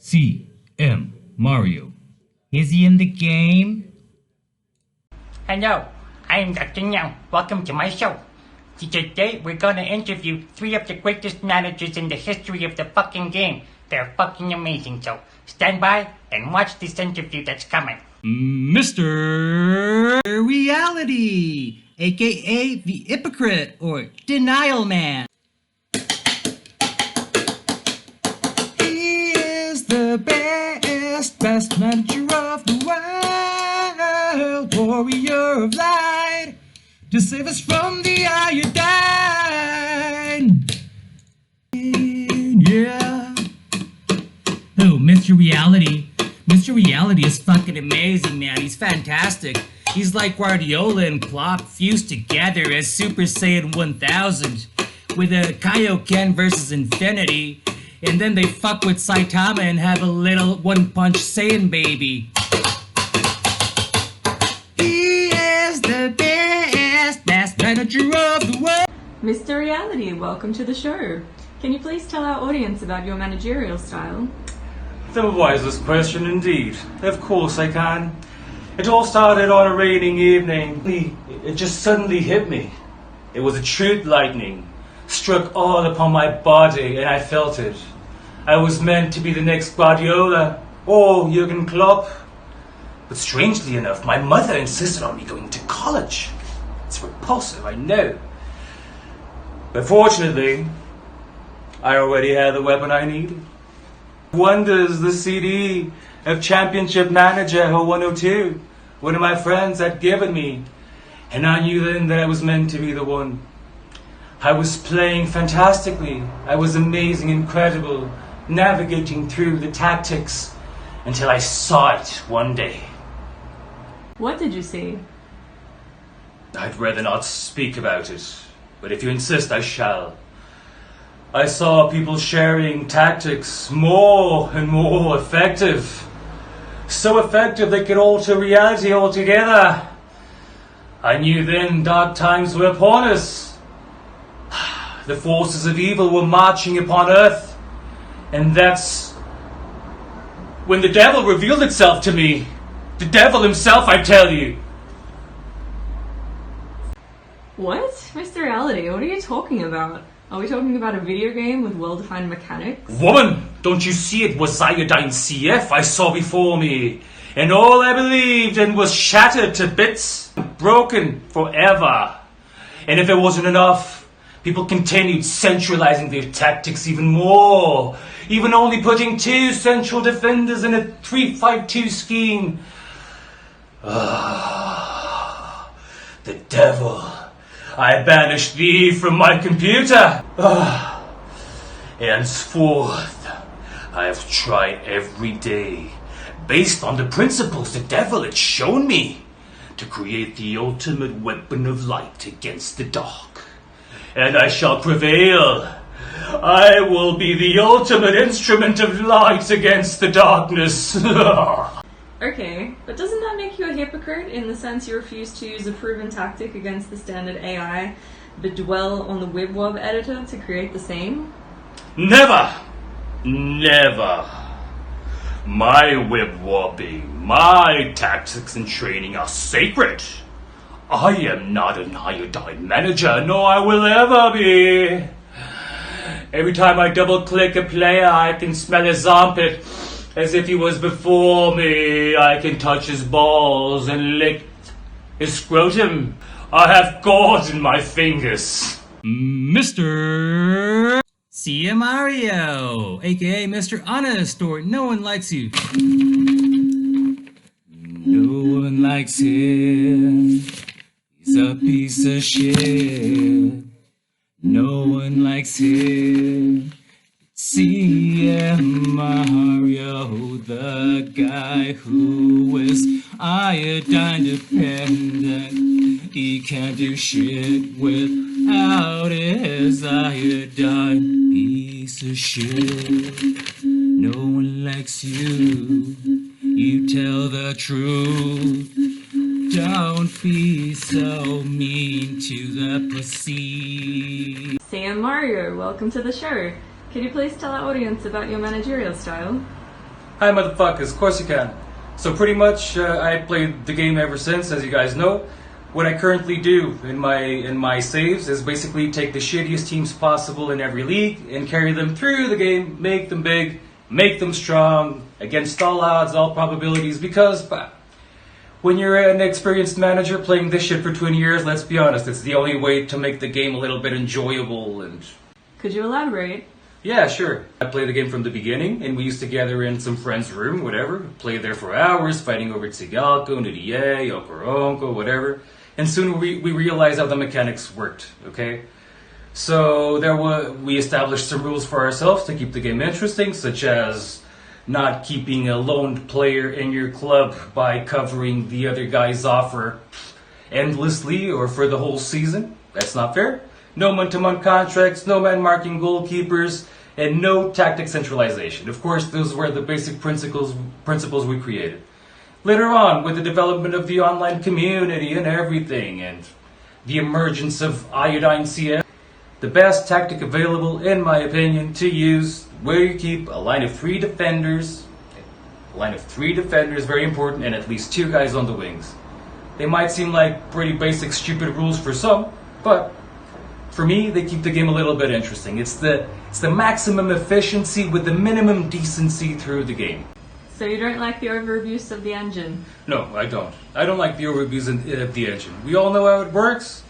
CM Mario. Is he in the game? Hello, I'm Dr. Young. Welcome to my show. Today we're gonna interview 3 of the greatest managers in the history of the fucking game. They're fucking amazing, so stand by and watch this interview that's coming. Mr. Reality, aka the Hypocrite or Denial Man. He is the best manager of the world, warrior of light, to save us from the iodine. Yeah. Oh, Mr. Reality. Mr. Reality is fucking amazing, man. He's fantastic. He's like Guardiola and Klopp fused together as Super Saiyan 1000 with a Kaioken versus Infinity. And then they fuck with Saitama and have a little one-punch Saiyan baby. He is the best manager of the world. Mr. Reality, welcome to the show. Can you please tell our audience about your managerial style? The wisest question indeed. Of course I can. It all started on a raining evening. It just suddenly hit me. It was a truth lightning. Struck all upon my body and I felt it. I was meant to be the next Guardiola or Jurgen Klopp. But strangely enough, my mother insisted on me going to college. It's repulsive, I know. But fortunately, I already had the weapon I needed. Wonders the CD of Championship Manager 0102 one of my friends had given me, and I knew then that I was meant to be the one. I was playing fantastically. I was amazing, incredible, navigating through the tactics until I saw it one day. What did you see? I'd rather not speak about it, but if you insist, I shall. I saw people sharing tactics more and more effective. So effective they could alter reality altogether. I knew then dark times were upon us. The forces of evil were marching upon earth. And that's when the devil revealed itself to me. The devil himself, I tell you. What? Mr. Reality, what are you talking about? Are we talking about a video game with well-defined mechanics? Woman, don't you see it was iodine CF I saw before me? And all I believed in was shattered to bits, broken forever. And if it wasn't enough, people continued centralizing their tactics even more, even only putting 2 central defenders in a 3-5-2 scheme. The devil. I banished thee from my computer. Henceforth, I have tried every day, based on the principles the devil had shown me, to create the ultimate weapon of light against the dark. And I shall prevail. I will be the ultimate instrument of light against the darkness. Okay, but doesn't that make you a hypocrite in the sense you refuse to use a proven tactic against the standard AI, but dwell on the WibWob editor to create the same? Never! Never! My wib-wobbing, my tactics and training are sacred. I am not an iodine manager, nor I will ever be. Every time I double-click a player, I can smell his armpit as if he was before me. I can touch his balls and lick his scrotum. I have cords in my fingers. Mr. CM Mario, aka Mr. Honest or No One Likes You. No one likes him. He's a piece of shit. No one likes him. CM Mario, the guy who is iodine dependent. He can't do shit without his iodine. Piece of shit. No one likes you. You tell the truth. Don't be so mean to the pussy. CM Mario, welcome to the show. Could you please tell our audience about your managerial style? Hi, motherfuckers. Of course you can. So pretty much, I played the game ever since, as you guys know. What I currently do in my saves is basically take the shittiest teams possible in every league and carry them through the game, make them big, make them strong, against all odds, all probabilities, because when you're an experienced manager playing this shit for 20 years, let's be honest, it's the only way to make the game a little bit enjoyable. And Could you elaborate? yeah, sure. I played the game from the beginning, and we used to gather in some friend's room, whatever, play there for hours, fighting over Tsigalco, Nudiye, Okoronko, whatever. And soon we realized how the mechanics worked, okay? So we established some rules for ourselves to keep the game interesting, such as not keeping a lone player in your club by covering the other guy's offer endlessly or for the whole season. That's not fair. No month-to-month contracts, no man marking goalkeepers, and no tactic centralization. Of course, those were the basic principles we created. Later on, with the development of the online community and everything, and the emergence of iodine CF, the best tactic available, in my opinion, to use, where you keep a line of three defenders, very important, and at least two guys on the wings. They might seem like pretty basic, stupid rules for some, but for me, they keep the game a little bit interesting. It's the maximum efficiency with the minimum decency through the game. So you don't like the overabuse of the engine? No, I don't. I don't like the overabuse of the engine. We all know how it works.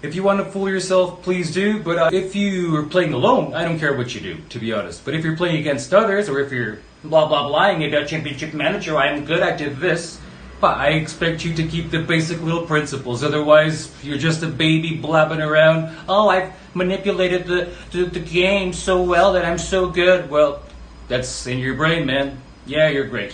If you want to fool yourself, please do. But if you are playing alone, I don't care what you do, to be honest. But if you're playing against others, or if you're blah blah blahing about championship manager, I'm good, I did this. But I expect you to keep the basic little principles. Otherwise, you're just a baby blabbing around. Oh, I've manipulated the game so well that I'm so good. Well, that's in your brain, man. Yeah, you're great.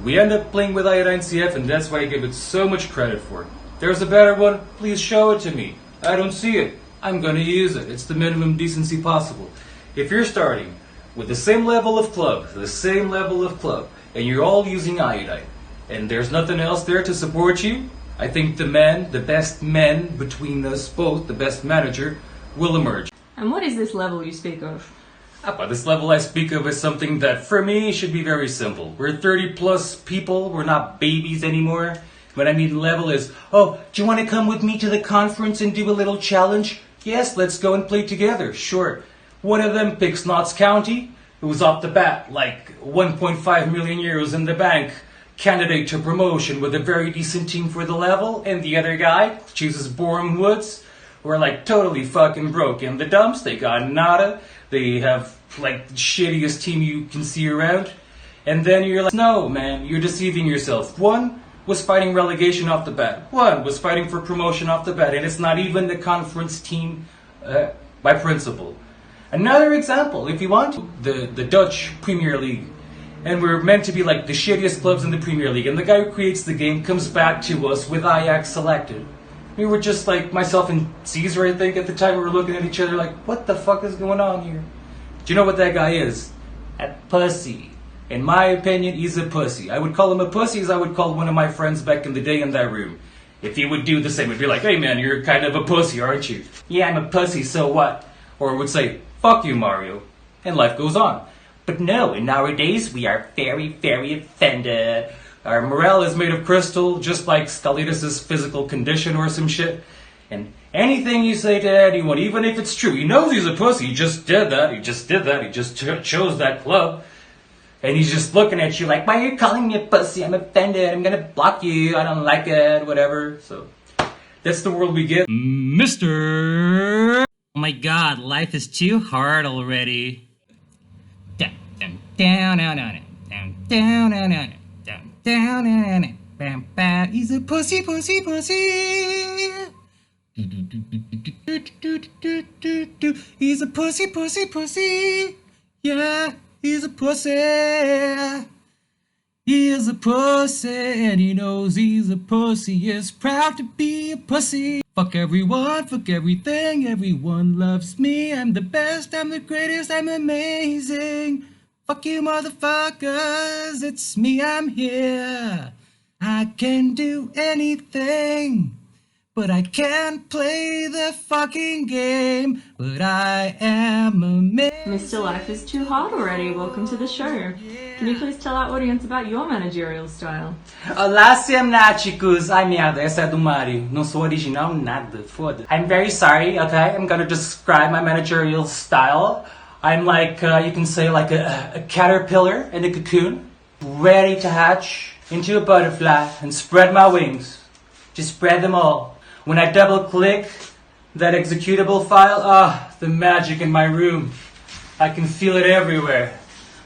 We end up playing with Iodine CF, and that's why I give it so much credit for. There's a better one, please show it to me. I don't see it. I'm gonna use it. It's the minimum decency possible. If you're starting with the same level of club, and you're all using Iodine, and there's nothing else there to support you, I think the best men between us both, the best manager, will emerge. And what is this level you speak of? This level I speak of is something that, for me, should be very simple. We're 30 plus people, we're not babies anymore. What I mean level is, oh, do you want to come with me to the conference and do a little challenge? Yes, let's go and play together, sure. One of them picks Notts County, who's off the bat, like 1.5 million euros in the bank, candidate to promotion with a very decent team for the level, and the other guy chooses Boreham Woods, who are like totally fucking broke in the dumps, they got nada, they have like the shittiest team you can see around, and then you're like, no man, you're deceiving yourself. One was fighting relegation off the bat, one was fighting for promotion off the bat, and it's not even the conference team by principle. Another example, if you want, the Dutch Premier League. And we're meant to be like the shittiest clubs in the Premier League. And the guy who creates the game comes back to us with Ajax selected. We were just like, myself and Caesar, I think, at the time, we were looking at each other like, what the fuck is going on here? Do you know what that guy is? A pussy. In my opinion, he's a pussy. I would call him a pussy as I would call one of my friends back in the day in that room. If he would do the same, we'd be like, hey man, you're kind of a pussy, aren't you? Yeah, I'm a pussy, so what? Or would say, fuck you, Mario. And life goes on. But no, nowadays we are very, very offended. Our morale is made of crystal, just like Stalitis' physical condition or some shit. And anything you say to anyone, even if it's true, he knows he's a pussy, he just did that, he just chose that club. And he's just looking at you like, why are you calling me a pussy? I'm offended, I'm gonna block you, I don't like it, whatever. So, that's the world we get. Mr. Oh my god, life is too hard already. Down, down, down, down, down, down, down, down, down, down, down, bam, bam. He's a pussy, pussy, pussy. He's a pussy, pussy, pussy. Yeah, he's a pussy. He is a pussy, and he knows he's a pussy. He is proud to be a pussy. Fuck everyone, fuck everything. Everyone loves me. I'm the best, I'm the greatest, I'm amazing. Fuck you motherfuckers, it's me, I'm here. I can do anything, but I can't play the fucking game. But I am amazing. Mr. Life is too hard already. Welcome to the show. Can you please tell our audience about your managerial style? Olá, CM0102. Ai, merda, essa é do Mario. Não sou original nada, foda. I'm very sorry, okay? I'm gonna describe my managerial style. I'm like, you can say like a caterpillar in a cocoon, ready to hatch into a butterfly and spread my wings. Just spread them all. When I double click that executable file, the magic in my room. I can feel it everywhere.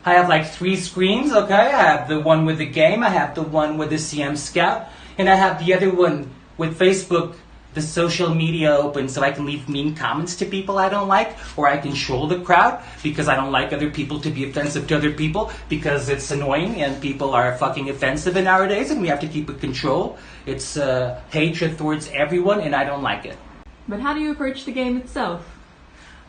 I have like 3 screens, okay? I have the one with the game, I have the one with the CM Scout, and I have the other one with Facebook, the social media open, so I can leave mean comments to people I don't like, or I can troll the crowd because I don't like other people to be offensive to other people because it's annoying and people are fucking offensive nowadays and we have to keep it control. It's hatred towards everyone and I don't like it. But how do you approach the game itself?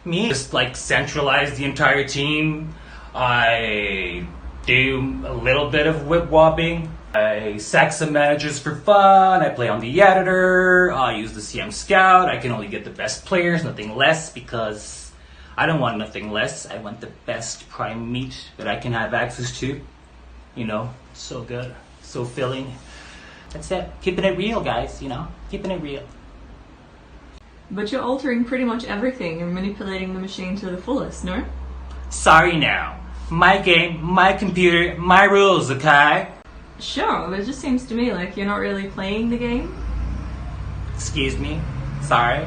Me, just like centralize the entire team. I do a little bit of whip-wobbing. I sack some managers for fun. I play on the editor. I use the CM Scout. I can only get the best players, nothing less, because I don't want nothing less. I want the best prime meat that I can have access to. You know, so good, so filling. That's it. Keeping it real, guys, you know? Keeping it real. But you're altering pretty much everything and manipulating the machine to the fullest, no? Sorry now. My game, my computer, my rules, okay? Sure, but it just seems to me like you're not really playing the game. Excuse me? Sorry?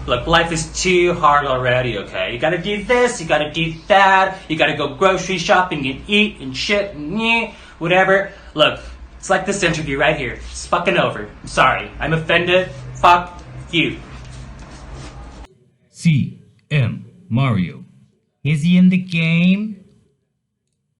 Look, life is too hard already, okay? You gotta do this, you gotta do that, you gotta go grocery shopping and eat and shit and whatever. Look, it's like this interview right here. It's fucking over. I'm sorry. I'm offended. Fuck you. CM Mario. Is he in the game?